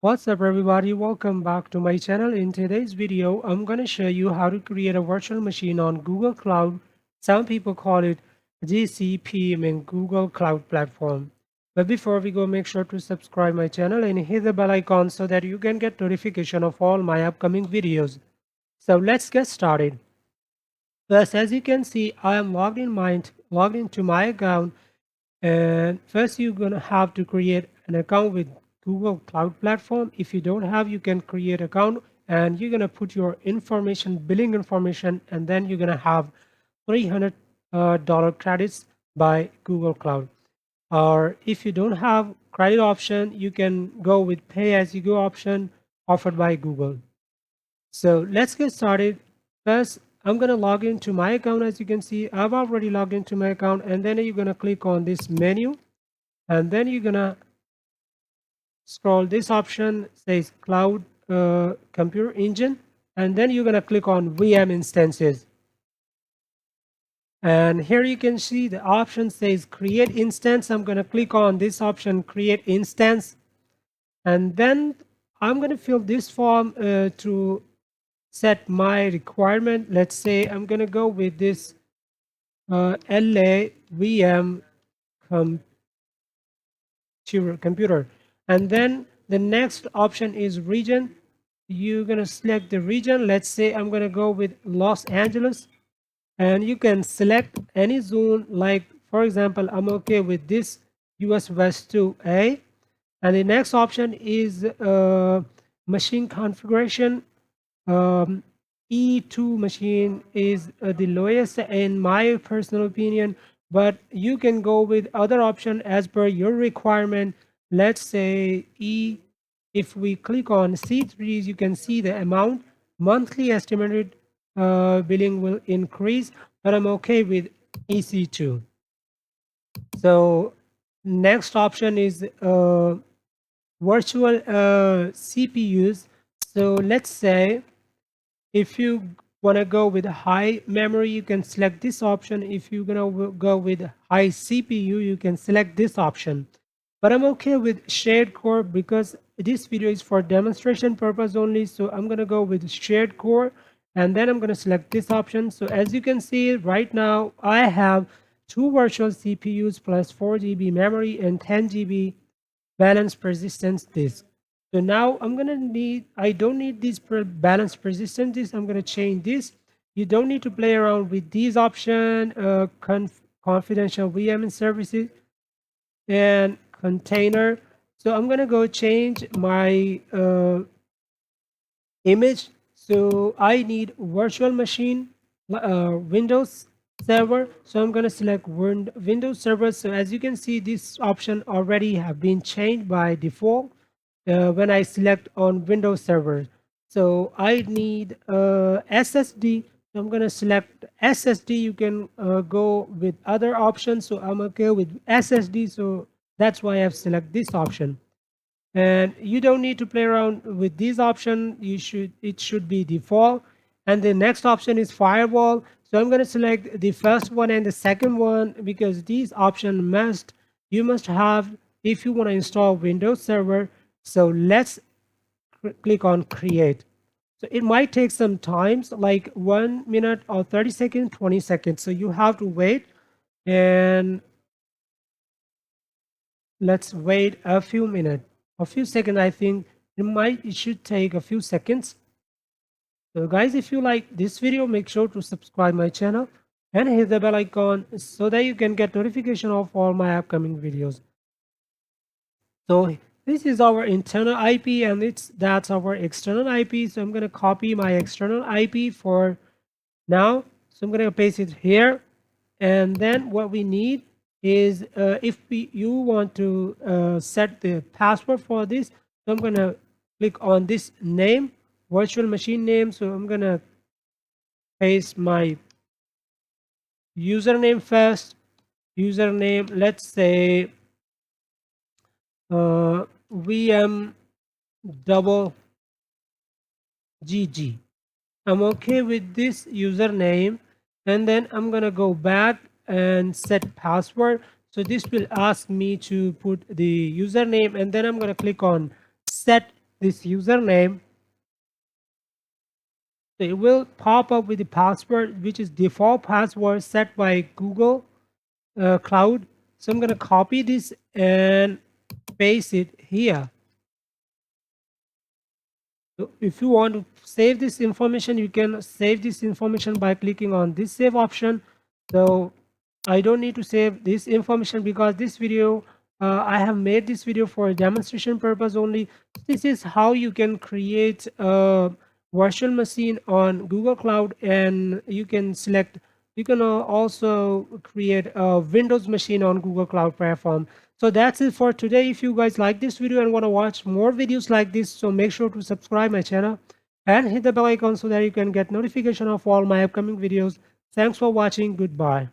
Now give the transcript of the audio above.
What's up everybody, welcome back to my channel. In today's video, I'm going to show you how to create a virtual machine on Google Cloud. Some people call it GCP, Google Cloud Platform. But before we go, make sure to subscribe my channel and hit the bell icon so that you can get notification of all my upcoming videos. So let's get started. First, as you can see, I am logged into my account. And first, you're going to have to create an account with Google Cloud Platform. If you don't have, you can create account and you're going to put your information, billing information, and then you're going to have $300 credits by Google Cloud. Or if you don't have credit option, you can go with pay as you go option offered by Google. So let's get started. First, I'm going to log into my account. As you can see, I've already logged into my account, and then you're going to click on this menu, and then you're going to scroll this option says cloud computer engine, and then you're going to click on VM instances. And here you can see the option says create instance. I'm going to click on this option, create instance, and then I'm going to fill this form to set my requirement. Let's say I'm going to go with this LA VM computer. And then the next option is region. You're going to select the region. Let's say I'm going to go with Los Angeles. And you can select any zone. Like, for example, I'm okay with this US West 2A. And the next option is machine configuration. E2 machine is the lowest in my personal opinion, but you can go with other option as per your requirement. Let's say if we click on C3, you can see the amount monthly estimated billing will increase, but I'm okay with EC2. So next option is virtual CPUs. So let's say if you want to go with high memory, you can select this option. If you're going to go with high CPU, you can select this option. But I'm okay with shared core because this video is for demonstration purpose only. So I'm going to go with shared core, and then I'm going to select this option. So as you can see right now, I have two virtual CPUs plus 4 GB memory and 10 GB balanced persistence disk. So now I don't need this balanced persistence disk. I'm gonna change this. You don't need to play around with these options, confidential VM and services and container. So I'm gonna go change my image. So I need virtual machine, Windows server. So I'm going to select Windows server. So as you can see, this option already have been changed by default when I select on Windows server. So I need SSD. So I'm going to select SSD. You can go with other options. So I'm okay with SSD. So that's why I've selected this option. And you don't need to play around with this option. It should be default. And the next option is firewall. So I'm going to select the first one and the second one because these options you must have if you want to install Windows Server. So let's click on create. So it might take some times, like 1 minute or 30 seconds, 20 seconds. So you have to wait, and let's wait a few minutes, a few seconds. I think it should take a few seconds. So guys, if you like this video, make sure to subscribe my channel and hit the bell icon so that you can get notification of all my upcoming videos. So this is our internal IP, and that's our external IP. So I'm going to copy my external IP for now. So I'm going to paste it here. And then what we need is if you want to set the password for this, so I'm going to click on this name, virtual machine name. So I'm going to paste my username first. Username, let's say VM double GG. I'm okay with this username, and then I'm gonna go back and set password. So this will ask me to put the username, and then I'm gonna click on set this username, so it will pop up with the password, which is default password set by Google Cloud. So I'm going to copy this and paste it here. So if you want to save this information, you can save this information by clicking on this save option. So I don't need to save this information because this video, I have made this video for a demonstration purpose only. This is how you can create a virtual machine on Google Cloud, and you can select, you can also create a Windows machine on Google Cloud platform. So that's it for today. If you guys like this video and want to watch more videos like this, so make sure to subscribe my channel and hit the bell icon so that you can get notification of all my upcoming videos. Thanks for watching. Goodbye.